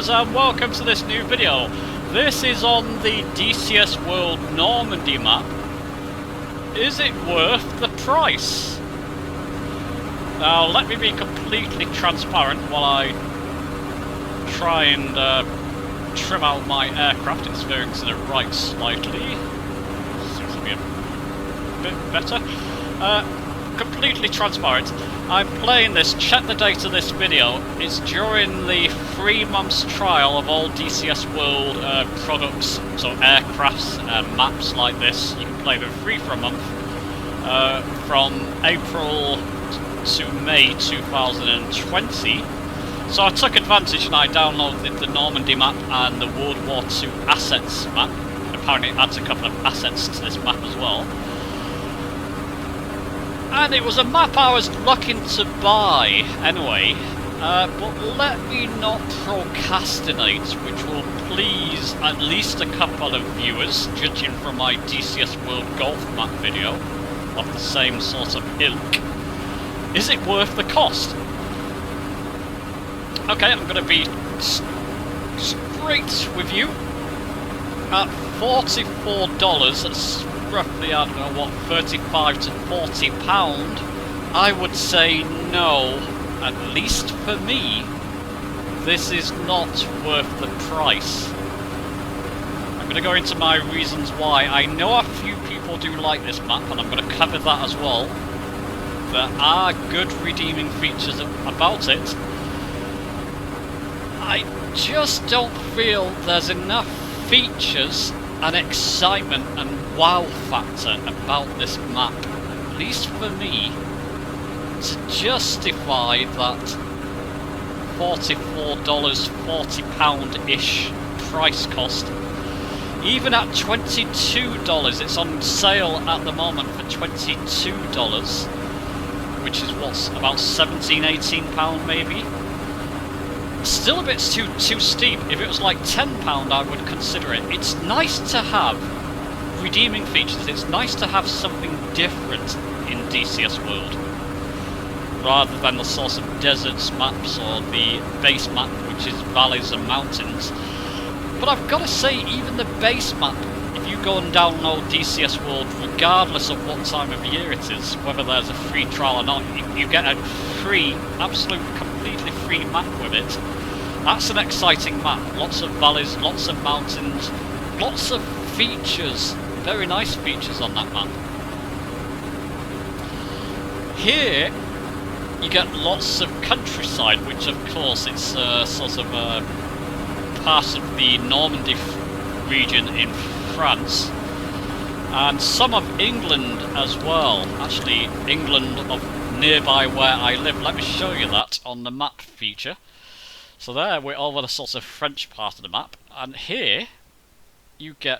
viewers, and welcome to this new video. This is on the DCS World Normandy map. Is it worth the price? Now let me be completely transparent while I try and trim out my aircraft. It's veering to the right slightly. Seems to be a bit better. Completely transparent. I'm playing this, check the date of this video, it's during the 3 months trial of all DCS World products, so aircrafts and maps like this. You can play them free for a month, from April to May 2020. So I took advantage and I downloaded the Normandy map and the World War II assets map. Apparently it adds a couple of assets to this map as well. And it was a map I was looking to buy anyway, but let me not procrastinate, which will please at least a couple of viewers, judging from my DCS World Golf map video of the same sort of ilk. Is it worth the cost? Okay, I'm going to be straight with you. At $44, that's roughly, I don't know what, 35 to 40 pound, I would say no. At least for me, this is not worth the price. I'm going to go into my reasons why. I know a few people do like this map, and I'm going to cover that as well. There are good redeeming features about it. I just don't feel there's enough features and excitement and wow factor about this map, at least for me, to justify that $44, £40-ish price cost. Even at $22, it's on sale at the moment for $22, which is what's about £17-18 maybe. Still a bit too steep. If it was like £10 I would consider it. It's nice to have redeeming features. It's nice to have something different in DCS World, rather than the sort of deserts maps or the base map, which is valleys and mountains. But I've got to say, even the base map, if you go and download DCS World, regardless of what time of year it is, whether there's a free trial or not, you get a free, absolute, completely free map with it. That's an exciting map. Lots of valleys, lots of mountains, lots of features. Very nice features on that map. Here, you get lots of countryside, which of course it's sort of part of the Normandy region in France. And some of England as well. Actually, England of nearby where I live. Let me show you that on the map feature. So there we're over the sort of French part of the map, and here you can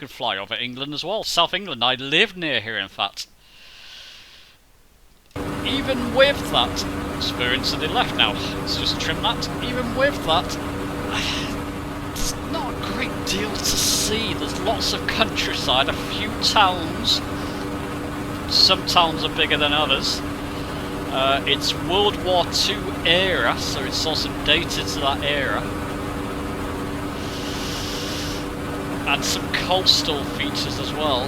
fly over England as well. South England, I live near here in fact. Even with that, let's veer to the left now, let's just trim that. Even with that, it's not a great deal to see. There's lots of countryside, a few towns. Some towns are bigger than others. It's World War II era, so it's sort of dated to that era. And some coastal features as well.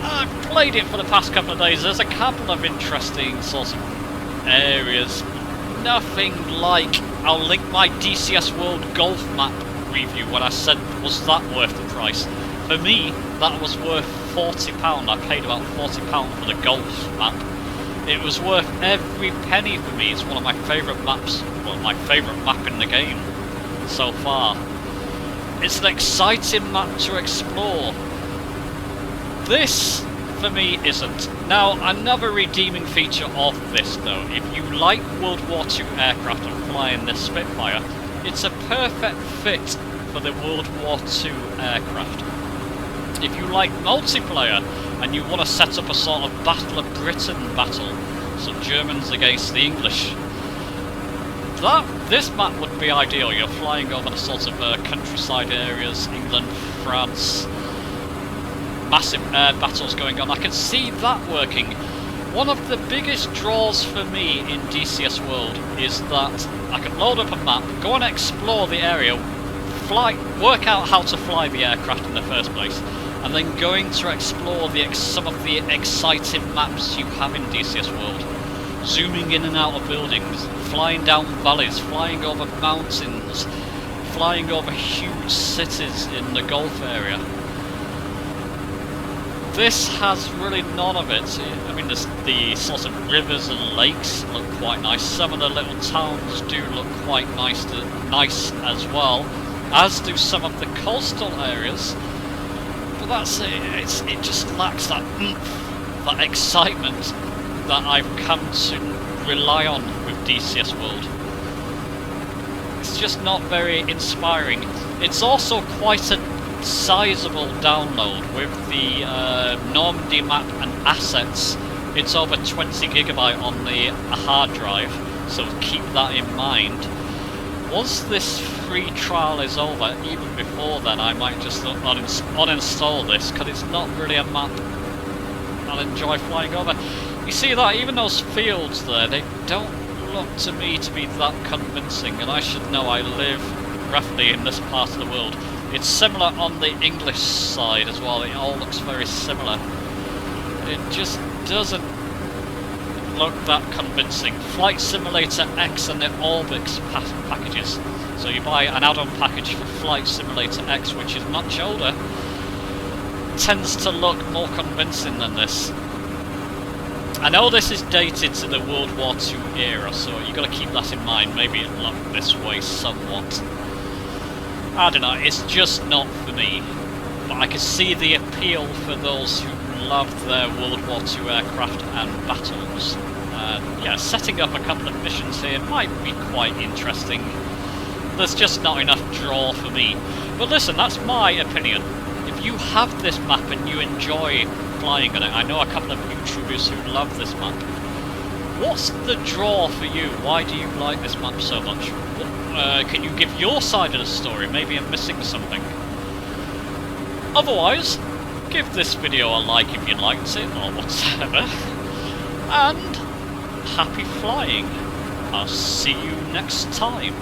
I've played it for the past couple of days. There's a couple of interesting sort of areas. Nothing like, I'll link my DCS World Golf map review when I said, was that worth the price? For me, that was worth £40. I paid about £40 for the golf map. It was worth every penny for me. It's one of my favourite maps, well, my favourite map in the game so far. It's an exciting map to explore. This, for me, isn't. Now, another redeeming feature of this, though, if you like World War II aircraft and flying this Spitfire, it's a perfect fit for the World War II aircraft. If you like multiplayer, and you want to set up a sort of Battle of Britain battle, so Germans against the English, this map would be ideal. You're flying over the sort of countryside areas, England, France, massive air battles going on. I can see that working. One of the biggest draws for me in DCS World is that I can load up a map, go and explore the area, work out how to fly the aircraft in the first place, and then going to explore some of the exciting maps you have in DCS World. Zooming in and out of buildings, flying down valleys, flying over mountains, flying over huge cities in the Gulf area. This has really none of it. I mean, the sort of rivers and lakes look quite nice. Some of the little towns do look quite nice as well, as do some of the coastal areas. But that's it. It just lacks that oomph, that excitement that I've come to rely on with DCS World. It's just not very inspiring. It's also quite a sizable download with the Normandy Map and assets. It's over 20 gigabyte on the hard drive, so keep that in mind. Once this free trial is over, even before then, I might just uninstall this, because it's not really a map I'll enjoy flying over. You see that, even those fields there, they don't look to me to be that convincing, and I should know I live roughly in this part of the world. It's similar on the English side as well, it all looks very similar. It just doesn't look that convincing. Flight Simulator X and the Orbix packages. So you buy an add-on package for Flight Simulator X, which is much older, tends to look more convincing than this. I know this is dated to the World War II era, so you've got to keep that in mind. Maybe it looked this way somewhat. I don't know, it's just not for me. But I can see the appeal for those who love their World War II aircraft and battles. Yeah, setting up a couple of missions here might be quite interesting. There's just not enough draw for me. But listen, that's my opinion. If you have this map and you enjoy flying on it, I know a couple of YouTubers who love this map. What's the draw for you? Why do you like this map so much? Can you give your side of the story? Maybe I'm missing something. Otherwise, give this video a like if you liked it, or whatever. And happy flying. I'll see you next time.